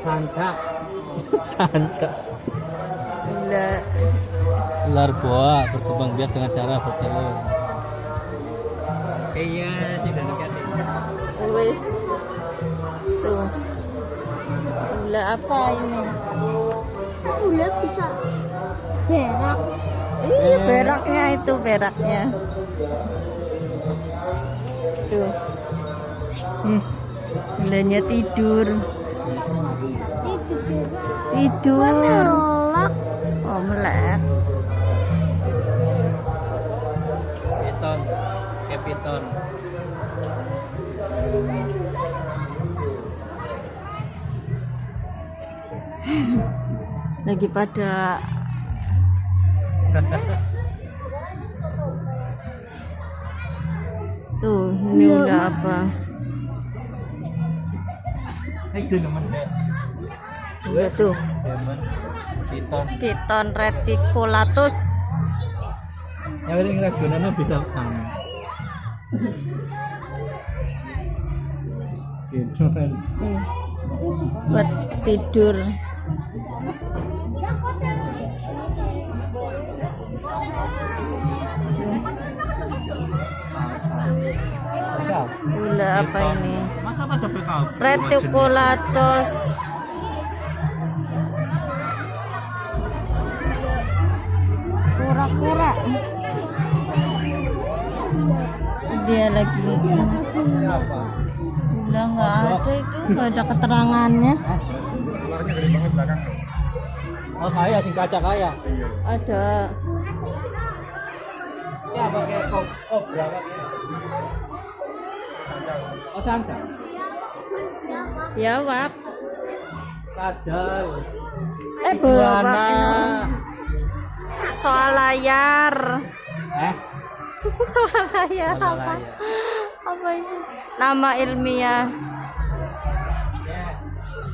Sanca. Sanca. Ular boa berkembang biak dengan cara bertelur. Iya, tidak dekat. Wes. Tuh. Ular apa ini? Ular bisa berak. Iya, beraknya itu beraknya. Tuh. Ularnya tidur. Tidur. Melek. Oh, melek. Piton. Piton. Lagi pada tuh, ini udah apa? Itu teman deh. Udah tuh. Teman. Piton. Piton reticulatus. Ya udah nggak gunanya bisa panen. Gitu kan. Buat tidur. Udah apa ini? Masa pada PKB? Reticulatus. Kura-kura. Dia lagi. Siapa? Udah nggak ada itu, nggak ada keterangannya. Ularnya gede banget belakang. Oh kaya, sing kaca kaya. Ada. Ya pakai kobra pakai. Oh sanca. Ya, Wak. Kadal. Bapak. Soal layar. Soal layar Soal apa? layar. Apa ini? Nama ilmiah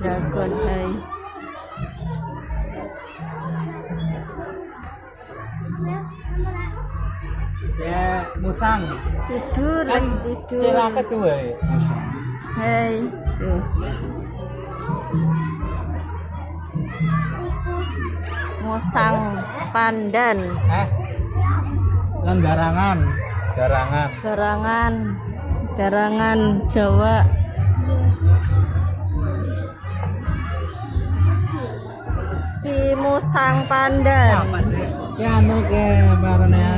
dragonfly. Ya musang. Tidur Kan lagi tidur. sila kedua ya. Musang. Hei, tuh. Musang pandan. Lan garangan. Garangan. Garangan. Garangan Jawa. Si musang pandan. Ya anu ke barangnya.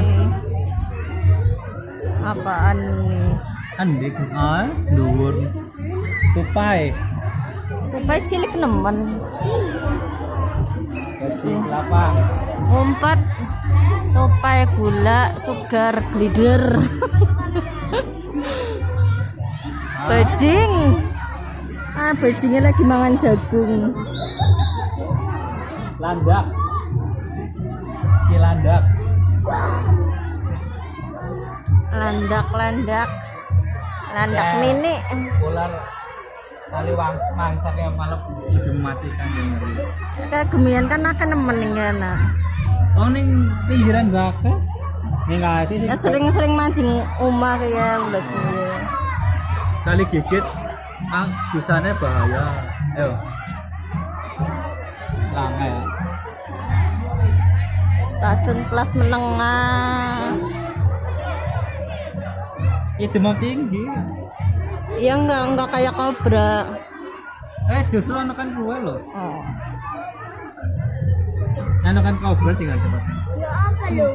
Apaan ini? Andik dhuwur. Tupai. Tupai cilik nemen. Kelapa. Ngumpet. Tupai gula, sugar glider. Bajing. Bajingnya lagi mangan jagung. Landak. Cilandak. Landak Ya. mini. Ular kali mangsak yang malam dimatikan yang ngeri. Kegemian kan akan nemen nak. Oh ning pinggiran baka. Ning ngasih sih. Ya sering-sering mancing umah ya lagi. Kali gigit bisanya bahaya. Ayo. Langel. Racun kelas menengah. Itu mah tinggi. Ya enggak kayak kobra. Justru anakan gue loh. Oh. Anakan kobra tinggal cepat. Ya apa lu?